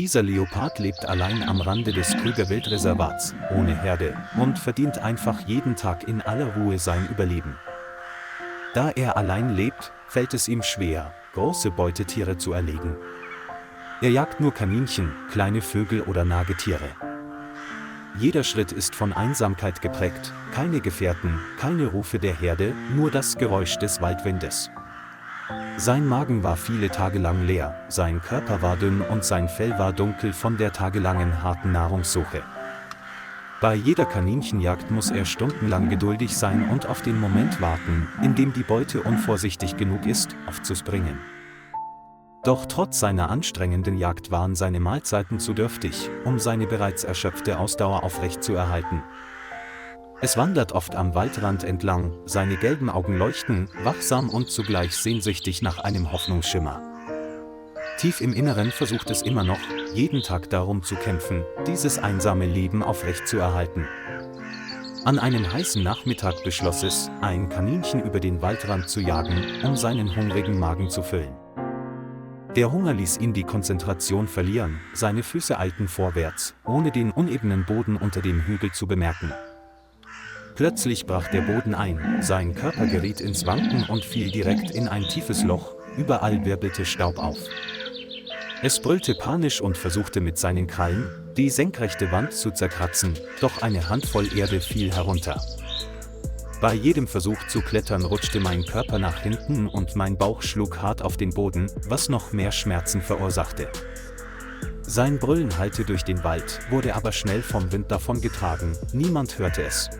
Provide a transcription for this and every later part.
Dieser Leopard lebt allein am Rande des Krüger Wildreservats, ohne Herde, und verdient einfach jeden Tag in aller Ruhe sein Überleben. Da er allein lebt, fällt es ihm schwer, große Beutetiere zu erlegen. Er jagt nur Kaninchen, kleine Vögel oder Nagetiere. Jeder Schritt ist von Einsamkeit geprägt, keine Gefährten, keine Rufe der Herde, nur das Geräusch des Waldwindes. Sein Magen war viele Tage lang leer, sein Körper war dünn und sein Fell war dunkel von der tagelangen harten Nahrungssuche. Bei jeder Kaninchenjagd muss er stundenlang geduldig sein und auf den Moment warten, in dem die Beute unvorsichtig genug ist, aufzuspringen. Doch trotz seiner anstrengenden Jagd waren seine Mahlzeiten zu dürftig, um seine bereits erschöpfte Ausdauer aufrechtzuerhalten. Es wandert oft am Waldrand entlang, seine gelben Augen leuchten, wachsam und zugleich sehnsüchtig nach einem Hoffnungsschimmer. Tief im Inneren versucht es immer noch, jeden Tag darum zu kämpfen, dieses einsame Leben aufrechtzuerhalten. An einem heißen Nachmittag beschloss es, ein Kaninchen über den Waldrand zu jagen, um seinen hungrigen Magen zu füllen. Der Hunger ließ ihn die Konzentration verlieren, seine Füße eilten vorwärts, ohne den unebenen Boden unter dem Hügel zu bemerken. Plötzlich brach der Boden ein, sein Körper geriet ins Wanken und fiel direkt in ein tiefes Loch, überall wirbelte Staub auf. Es brüllte panisch und versuchte mit seinen Krallen, die senkrechte Wand zu zerkratzen, doch eine Handvoll Erde fiel herunter. Bei jedem Versuch zu klettern rutschte mein Körper nach hinten und mein Bauch schlug hart auf den Boden, was noch mehr Schmerzen verursachte. Sein Brüllen hallte durch den Wald, wurde aber schnell vom Wind davongetragen, niemand hörte es.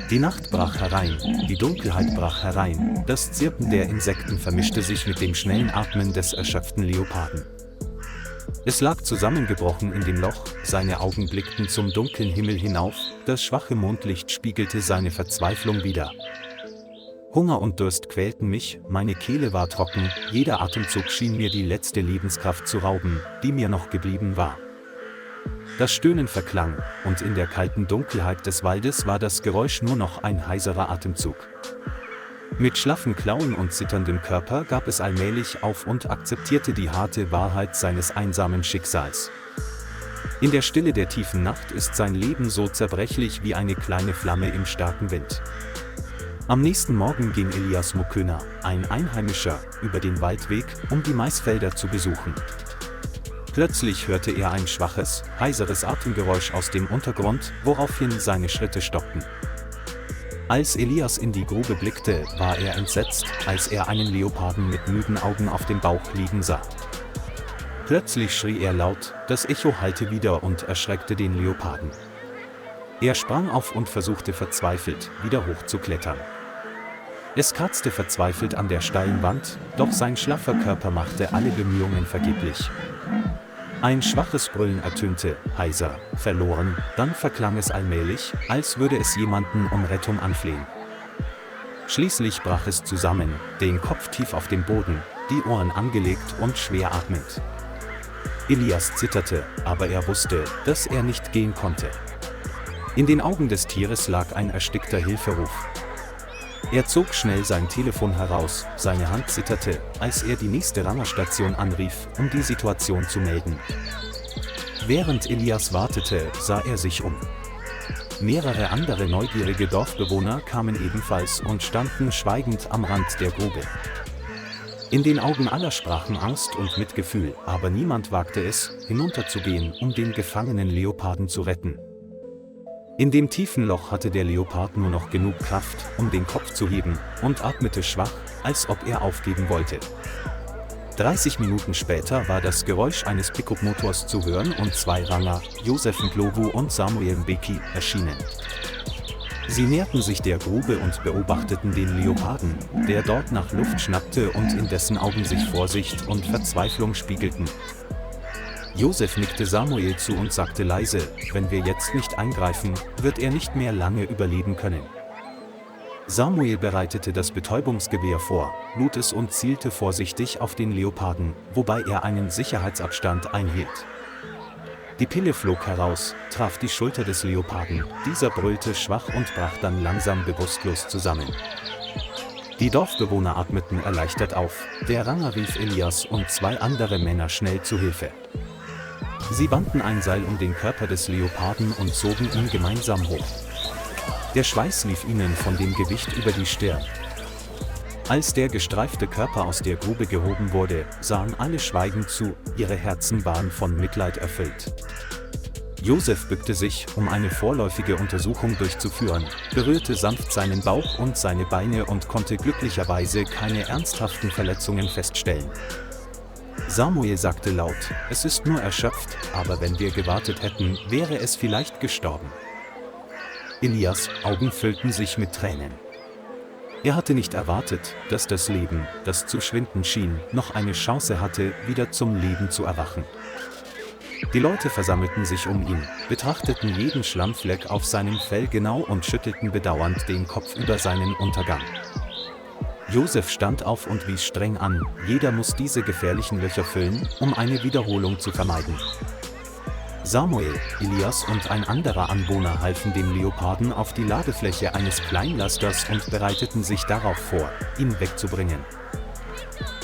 Die Nacht brach herein, die Dunkelheit brach herein, das Zirpen der Insekten vermischte sich mit dem schnellen Atmen des erschöpften Leoparden. Es lag zusammengebrochen in dem Loch, seine Augen blickten zum dunklen Himmel hinauf, das schwache Mondlicht spiegelte seine Verzweiflung wider. Hunger und Durst quälten mich, meine Kehle war trocken, jeder Atemzug schien mir die letzte Lebenskraft zu rauben, die mir noch geblieben war. Das Stöhnen verklang, und in der kalten Dunkelheit des Waldes war das Geräusch nur noch ein heiserer Atemzug. Mit schlaffen Klauen und zitterndem Körper gab es allmählich auf und akzeptierte die harte Wahrheit seines einsamen Schicksals. In der Stille der tiefen Nacht ist sein Leben so zerbrechlich wie eine kleine Flamme im starken Wind. Am nächsten Morgen ging Elias Muköna, ein Einheimischer, über den Waldweg, um die Maisfelder zu besuchen. Plötzlich hörte er ein schwaches, heiseres Atemgeräusch aus dem Untergrund, woraufhin seine Schritte stockten. Als Elias in die Grube blickte, war er entsetzt, als er einen Leoparden mit müden Augen auf dem Bauch liegen sah. Plötzlich schrie er laut, das Echo hallte wieder und erschreckte den Leoparden. Er sprang auf und versuchte verzweifelt, wieder hochzuklettern. Es kratzte verzweifelt an der steilen Wand, doch sein schlaffer Körper machte alle Bemühungen vergeblich. Ein schwaches Brüllen ertönte, heiser, verloren, dann verklang es allmählich, als würde es jemanden um Rettung anflehen. Schließlich brach es zusammen, den Kopf tief auf dem Boden, die Ohren angelegt und schwer atmend. Elias zitterte, aber er wusste, dass er nicht gehen konnte. In den Augen des Tieres lag ein erstickter Hilferuf. Er zog schnell sein Telefon heraus, seine Hand zitterte, als er die nächste Rangerstation anrief, um die Situation zu melden. Während Elias wartete, sah er sich um. Mehrere andere neugierige Dorfbewohner kamen ebenfalls und standen schweigend am Rand der Grube. In den Augen aller sprachen Angst und Mitgefühl, aber niemand wagte es, hinunterzugehen, um den gefangenen Leoparden zu retten. In dem tiefen Loch hatte der Leopard nur noch genug Kraft, um den Kopf zu heben, und atmete schwach, als ob er aufgeben wollte. 30 Minuten später war das Geräusch eines Pickup-Motors zu hören und zwei Ranger, Josef Ndlovu und Samuel Mbeki, erschienen. Sie näherten sich der Grube und beobachteten den Leoparden, der dort nach Luft schnappte und in dessen Augen sich Vorsicht und Verzweiflung spiegelten. Josef nickte Samuel zu und sagte leise, wenn wir jetzt nicht eingreifen, wird er nicht mehr lange überleben können. Samuel bereitete das Betäubungsgewehr vor, lud es und zielte vorsichtig auf den Leoparden, wobei er einen Sicherheitsabstand einhielt. Die Pille flog heraus, traf die Schulter des Leoparden, dieser brüllte schwach und brach dann langsam bewusstlos zusammen. Die Dorfbewohner atmeten erleichtert auf, der Ranger rief Elias und zwei andere Männer schnell zu Hilfe. Sie banden ein Seil um den Körper des Leoparden und zogen ihn gemeinsam hoch. Der Schweiß lief ihnen von dem Gewicht über die Stirn. Als der gestreifte Körper aus der Grube gehoben wurde, sahen alle schweigend zu, ihre Herzen waren von Mitleid erfüllt. Josef bückte sich, um eine vorläufige Untersuchung durchzuführen, berührte sanft seinen Bauch und seine Beine und konnte glücklicherweise keine ernsthaften Verletzungen feststellen. Samuel sagte laut: „Es ist nur erschöpft, aber wenn wir gewartet hätten, wäre es vielleicht gestorben." Elias' Augen füllten sich mit Tränen. Er hatte nicht erwartet, dass das Leben, das zu schwinden schien, noch eine Chance hatte, wieder zum Leben zu erwachen. Die Leute versammelten sich um ihn, betrachteten jeden Schlammfleck auf seinem Fell genau und schüttelten bedauernd den Kopf über seinen Untergang. Josef stand auf und wies streng an: „Jeder muss diese gefährlichen Löcher füllen, um eine Wiederholung zu vermeiden." Samuel, Elias und ein anderer Anwohner halfen dem Leoparden auf die Ladefläche eines Kleinlasters und bereiteten sich darauf vor, ihn wegzubringen.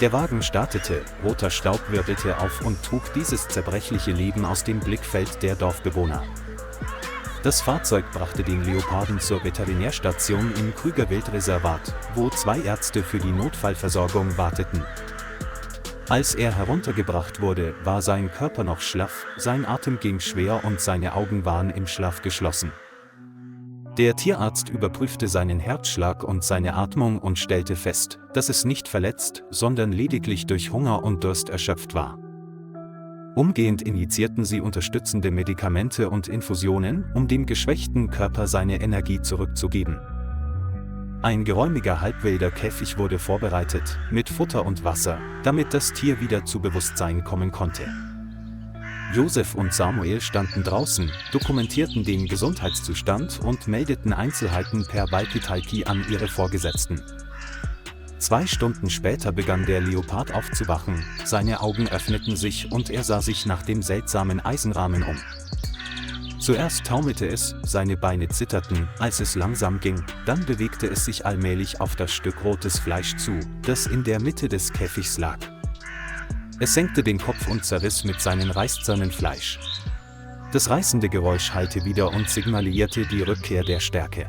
Der Wagen startete, roter Staub wirbelte auf und trug dieses zerbrechliche Leben aus dem Blickfeld der Dorfbewohner. Das Fahrzeug brachte den Leoparden zur Veterinärstation im Krüger Wildreservat, wo 2 Ärzte für die Notfallversorgung warteten. Als er heruntergebracht wurde, war sein Körper noch schlaff, sein Atem ging schwer und seine Augen waren im Schlaf geschlossen. Der Tierarzt überprüfte seinen Herzschlag und seine Atmung und stellte fest, dass es nicht verletzt, sondern lediglich durch Hunger und Durst erschöpft war. Umgehend injizierten sie unterstützende Medikamente und Infusionen, um dem geschwächten Körper seine Energie zurückzugeben. Ein geräumiger halbwilder Käfig wurde vorbereitet, mit Futter und Wasser, damit das Tier wieder zu Bewusstsein kommen konnte. Josef und Samuel standen draußen, dokumentierten den Gesundheitszustand und meldeten Einzelheiten per Walkie-Talkie an ihre Vorgesetzten. 2 Stunden später begann der Leopard aufzuwachen, seine Augen öffneten sich und er sah sich nach dem seltsamen Eisenrahmen um. Zuerst taumelte es, seine Beine zitterten, als es langsam ging, dann bewegte es sich allmählich auf das Stück rotes Fleisch zu, das in der Mitte des Käfigs lag. Es senkte den Kopf und zerriss mit seinen Reißzähnen Fleisch. Das reißende Geräusch hallte wieder und signalisierte die Rückkehr der Stärke.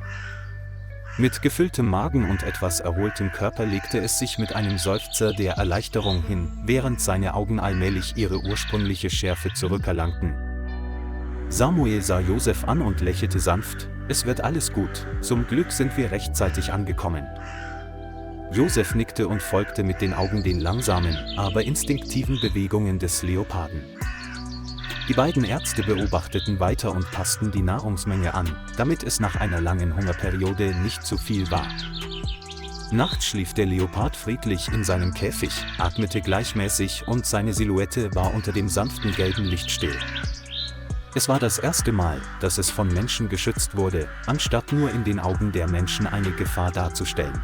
Mit gefülltem Magen und etwas erholtem Körper legte es sich mit einem Seufzer der Erleichterung hin, während seine Augen allmählich ihre ursprüngliche Schärfe zurückerlangten. Samuel sah Josef an und lächelte sanft: „Es wird alles gut, zum Glück sind wir rechtzeitig angekommen." Josef nickte und folgte mit den Augen den langsamen, aber instinktiven Bewegungen des Leoparden. Die beiden Ärzte beobachteten weiter und passten die Nahrungsmenge an, damit es nach einer langen Hungerperiode nicht zu viel war. Nachts schlief der Leopard friedlich in seinem Käfig, atmete gleichmäßig und seine Silhouette war unter dem sanften gelben Licht still. Es war das erste Mal, dass es von Menschen geschützt wurde, anstatt nur in den Augen der Menschen eine Gefahr darzustellen.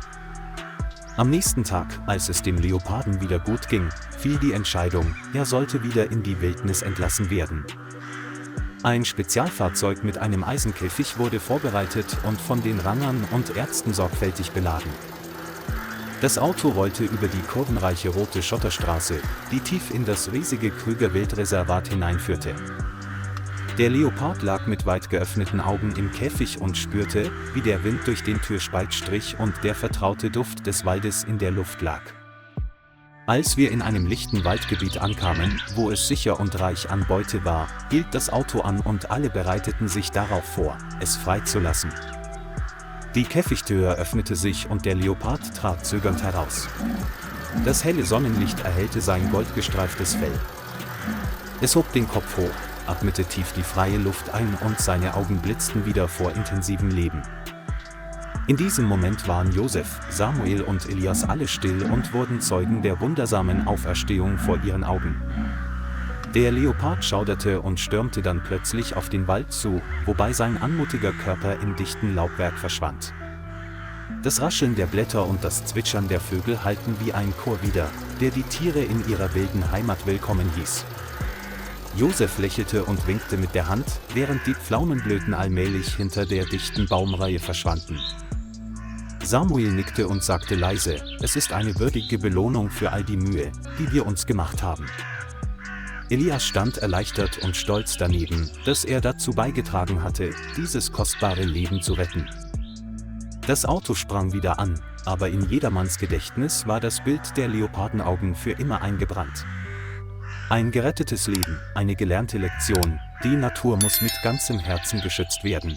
Am nächsten Tag, als es dem Leoparden wieder gut ging, fiel die Entscheidung, er sollte wieder in die Wildnis entlassen werden. Ein Spezialfahrzeug mit einem Eisenkäfig wurde vorbereitet und von den Rangern und Ärzten sorgfältig beladen. Das Auto rollte über die kurvenreiche rote Schotterstraße, die tief in das riesige Krüger Wildreservat hineinführte. Der Leopard lag mit weit geöffneten Augen im Käfig und spürte, wie der Wind durch den Türspalt strich und der vertraute Duft des Waldes in der Luft lag. Als wir in einem lichten Waldgebiet ankamen, wo es sicher und reich an Beute war, hielt das Auto an und alle bereiteten sich darauf vor, es freizulassen. Die Käfigtür öffnete sich und der Leopard trat zögernd heraus. Das helle Sonnenlicht erhellte sein goldgestreiftes Fell. Es hob den Kopf hoch, atmete tief die freie Luft ein und seine Augen blitzten wieder vor intensivem Leben. In diesem Moment waren Josef, Samuel und Elias alle still und wurden Zeugen der wundersamen Auferstehung vor ihren Augen. Der Leopard schauderte und stürmte dann plötzlich auf den Wald zu, wobei sein anmutiger Körper im dichten Laubwerk verschwand. Das Rascheln der Blätter und das Zwitschern der Vögel hallten wie ein Chor wider, der die Tiere in ihrer wilden Heimat willkommen hieß. Josef lächelte und winkte mit der Hand, während die Pflaumenblüten allmählich hinter der dichten Baumreihe verschwanden. Samuel nickte und sagte leise: „Es ist eine würdige Belohnung für all die Mühe, die wir uns gemacht haben." Elias stand erleichtert und stolz daneben, dass er dazu beigetragen hatte, dieses kostbare Leben zu retten. Das Auto sprang wieder an, aber in jedermanns Gedächtnis war das Bild der Leopardenaugen für immer eingebrannt. Ein gerettetes Leben, eine gelernte Lektion, die Natur muss mit ganzem Herzen geschützt werden.